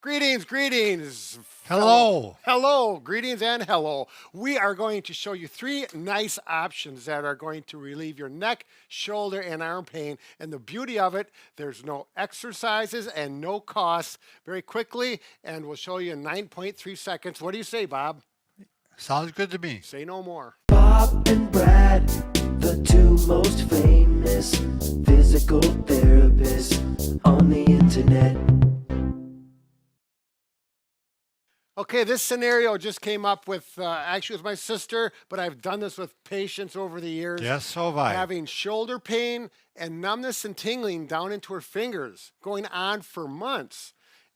Greetings, greetings. Hello. Hello, greetings and hello. We are going to show you three nice options that are going to relieve your neck, shoulder, and arm pain. And the beauty of it, there's no exercises and no costs. Very quickly, and we'll show you in 9.3 seconds. What do you say, Bob? Sounds good to me. Say no more. Bob and Brad, the two most famous physical therapists on the internet. Okay, this scenario just came up with, actually with my sister, but I've done this with patients over the years. Yes, so have I. Having shoulder pain and numbness and tingling down into her fingers, going on for months.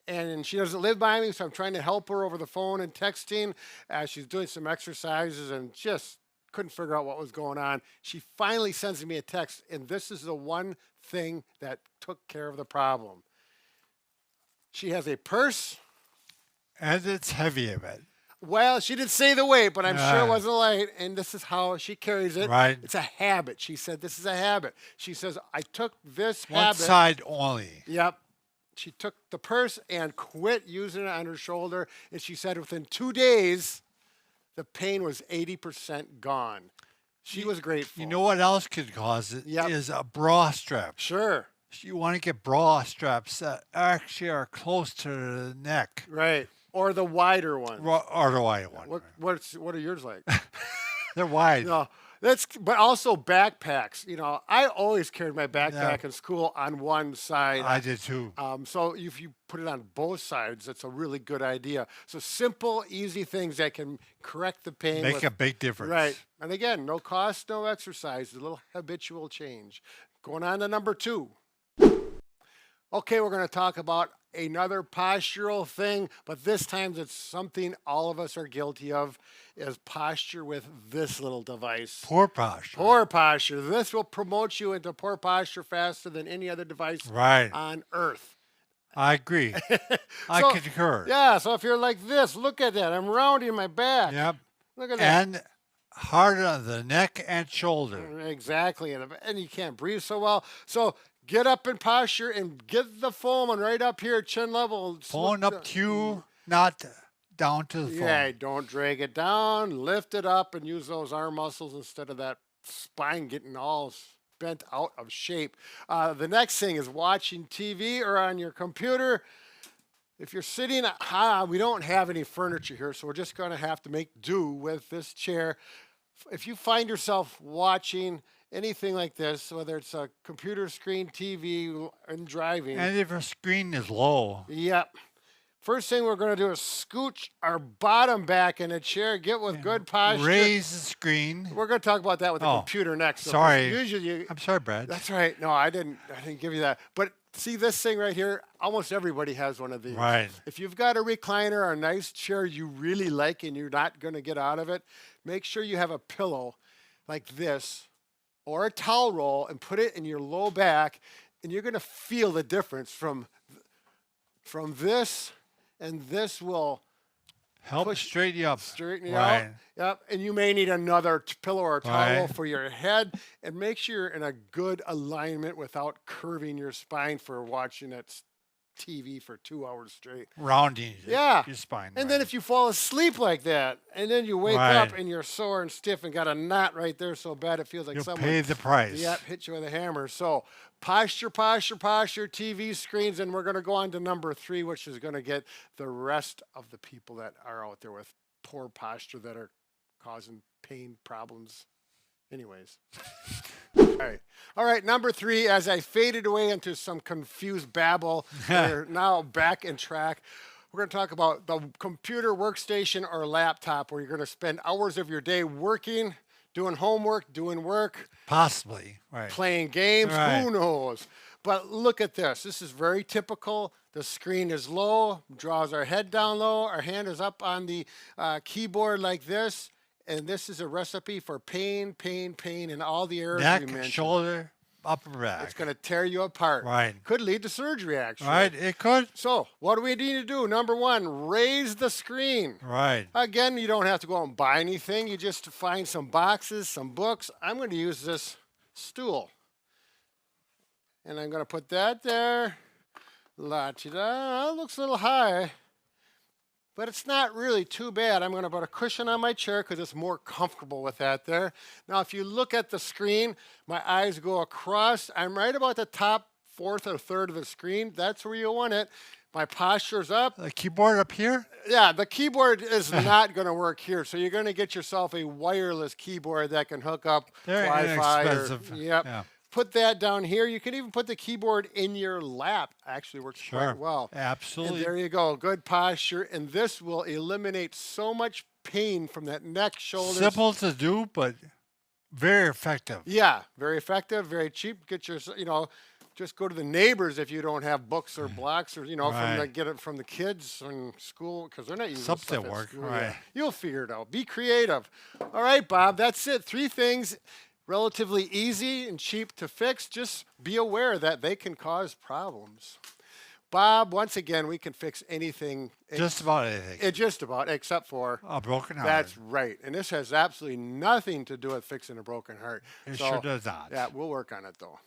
And she doesn't live by me, so I'm trying to help her over the phone and texting as she's doing some exercises and just couldn't figure out what was going on. She finally sends me a text, and this is the one thing that took care of the problem. She has a purse. And it's heavy of it. Well, she didn't say the weight, but I'm sure it wasn't light. And this is how she carries it. Right. It's a habit. She said, this is a habit. She says, I took this One habit. side only. Yep. She took the purse and quit using it on her shoulder. And she said within 2 days, the pain was 80% gone. She was grateful. You know what else could cause it? Yep. Is a bra strap. Sure. You want to get bra straps that actually are close to the neck. Right. Or the wider one. Or the wide one. What are yours like? They're wide. No, but also backpacks. You know, I always carried my backpack in school on one side. I did too. So if you put it on both sides, it's a really good idea. So simple, easy things that can correct the pain. Make a big difference. Right. And again, no cost, no exercise, a little habitual change. Going on to number 2. Okay, we're going to talk about another postural thing, but this time it's something all of us are guilty of, is posture with this little device. Poor posture. Poor posture. This will promote you into poor posture faster than any other device on earth. I agree. I concur. Yeah, so if you're like this, look at that. I'm rounding my back. Yep. Look at that. And hard on the neck and shoulder. Exactly. And you can't breathe so well. So get up in posture and get the foam on right up here, chin level. Phone up to you, not down to the phone. Yeah, don't drag it down. Lift it up and use those arm muscles instead of that spine getting all bent out of shape. The next thing is watching TV or on your computer. If you're sitting, we don't have any furniture here, so we're just going to have to make do with this chair. If you find yourself watching anything like this, whether it's a computer screen, TV, and driving. And if your screen is low. Yep. First thing we're going to do is scooch our bottom back in a chair, get with good posture. Raise the screen. We're going to talk about that with the computer next. Sorry. Usually I'm sorry, Brad. That's right. No, I didn't give you that. But see this thing right here? Almost everybody has one of these. Right. If you've got a recliner or a nice chair you really like and you're not going to get out of it, make sure you have a pillow like this or a towel roll and put it in your low back, and you're going to feel the difference from this, and this will help straighten you up. Straighten you out. Yep. And you may need another pillow or towel for your head, and make sure you're in a good alignment without curving your spine for watching that TV for 2 hours straight. Rounding your spine. And then if you fall asleep like that, and then you wake up and you're sore and stiff and got a knot right there so bad it feels like you'll someone pay the price. Yep, hit you with a hammer. So posture, posture, posture, TV screens, and we're going to go on to number 3, which is going to get the rest of the people that are out there with poor posture that are causing pain problems. Anyways. All right, number 3, as I faded away into some confused babble, we're now back in track. We're going to talk about the computer, workstation, or laptop, where you're going to spend hours of your day working, doing homework, doing work. Possibly, playing games, who knows? But look at this. This is very typical. The screen is low, draws our head down low, our hand is up on the keyboard like this. And this is a recipe for pain, pain, pain in all the areas we mentioned. Neck, shoulder, upper back. It's going to tear you apart. Right. Could lead to surgery, actually. Right, it could. So what do we need to do? Number 1, raise the screen. Right. Again, you don't have to go out and buy anything. You just find some boxes, some books. I'm going to use this stool. And I'm going to put that there. La-ti-da. Looks a little high. But it's not really too bad. I'm going to put a cushion on my chair because it's more comfortable with that there. Now, if you look at the screen, my eyes go across. I'm right about the top fourth or third of the screen. That's where you want it. My posture's up. The keyboard up here? Yeah, the keyboard is not going to work here. So you're going to get yourself a wireless keyboard that can hook up They're Wi-Fi. inexpensive. Yep. Yeah. Put that down here. You can even put the keyboard in your lap. Actually works quite well. Absolutely. And there you go. Good posture. And this will eliminate so much pain from that neck, shoulders. Simple to do, but very effective. Yeah, very effective, very cheap. Get your, just go to the neighbors if you don't have books or blocks or, get it from the kids in school because they're not using Something stuff to at work, school. right. Yeah. You'll figure it out. Be creative. All right, Bob, that's it. 3 things. Relatively easy and cheap to fix. Just be aware that they can cause problems. Bob, once again, we can fix anything. Just about anything. Just about, except for A broken heart. That's right. And this has absolutely nothing to do with fixing a broken heart. It sure does not. Yeah, we'll work on it though.